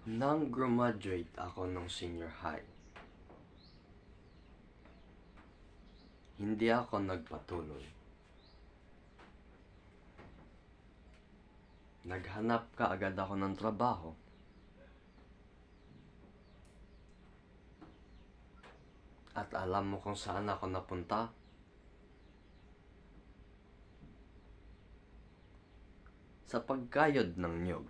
Nang graduate ako ng senior high, hindi ako nagpatuloy. Naghanap kaagad ako ng trabaho. At alam mo kung saan ako napunta? Sa pagkayod ng niyog.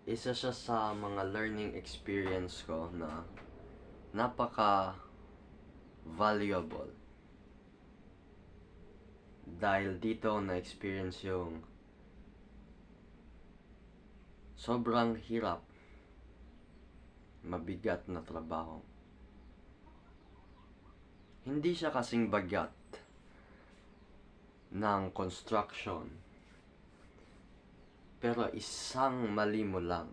Isa siya sa mga learning experience ko na napaka-valuable. Dahil dito na-experience yung sobrang hirap, mabigat na trabaho. Hindi siya kasing bagat ng construction. Pero isang mali mo lang,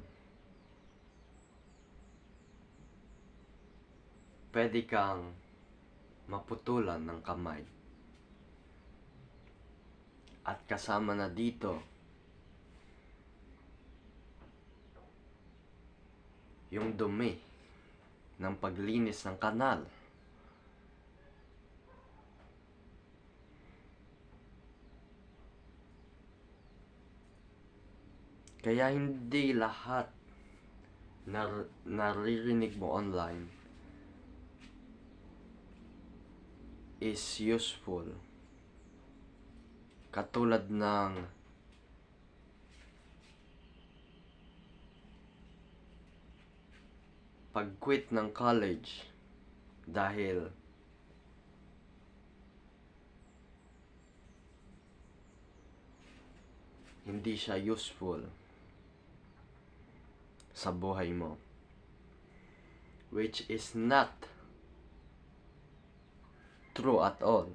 pwede kang maputulan ng kamay. At kasama na dito, yung dumi ng paglinis ng kanal. Kaya hindi lahat naririnig mo online is useful. Katulad ng pag-quit ng college dahil hindi siya useful sa buhay mo, which is not true at all.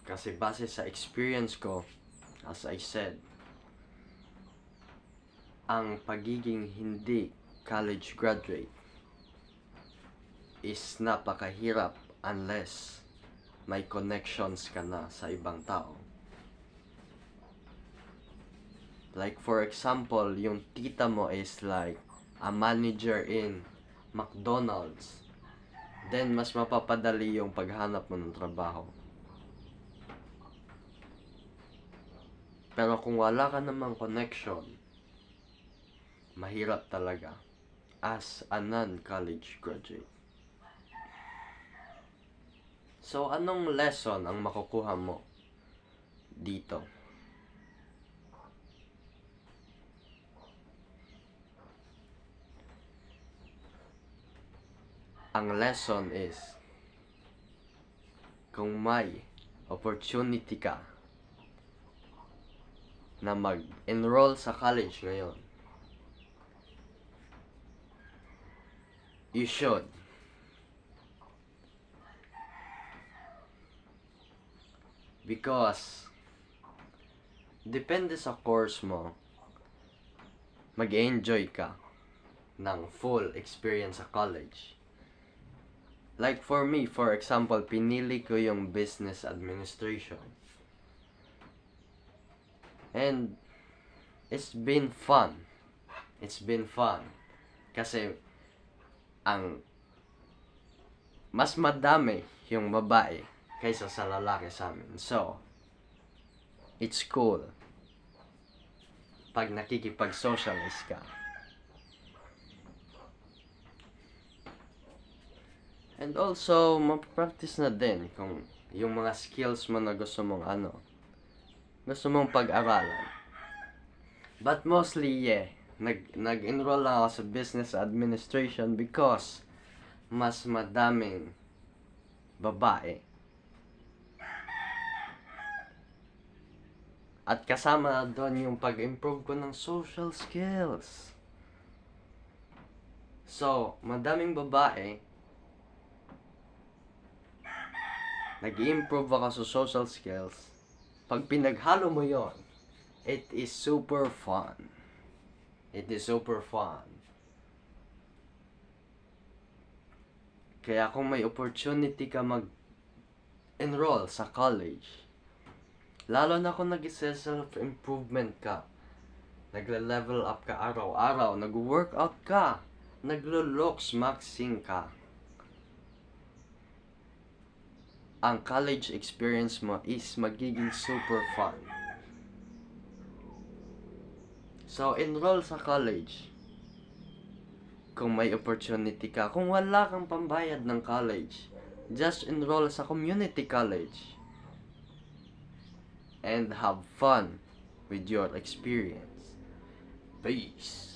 Kasi base sa experience ko, as I said, ang pagiging hindi college graduate is napakahirap unless may connections ka na sa ibang tao. Like for example, yung tita mo is like a manager in McDonald's. Then mas mapapadali yung paghanap mo ng trabaho. Pero kung wala ka namang connection, mahirap talaga as a non-college graduate. So, anong lesson ang makukuha mo dito? Ang lesson is, kung may opportunity ka na mag-enroll sa college ngayon, you should. Because depende sa course mo, mag-enjoy ka ng full experience sa college. Like for me, for example, pinili ko yung business administration. And it's been fun. It's been fun. Kasi ang mas madami yung babae kaysa sa lalaki sa amin. So, it's cool pag nakikipag-socialize ka. And also, mapapractice na din kung yung mga skills mo na gusto mong pag-aralan. But mostly, nag-enroll lang ako sa business administration because mas madaming babae. At kasama doon yung pag-improve ko ng social skills. So, madaming babae, nag-improve ako sa social skills. Pag pinaghalo mo yon, it is super fun. It is super fun. Kaya kung may opportunity ka mag-enroll sa college, lalo na kung nag-self-improvement ka, nagle-level up ka araw-araw, nag-workout ka, naglo-looks maxing ka, ang college experience mo is magiging super fun. So, enroll sa college. Kung may opportunity ka, kung wala kang pambayad ng college, just enroll sa community college and have fun with your experience. Peace.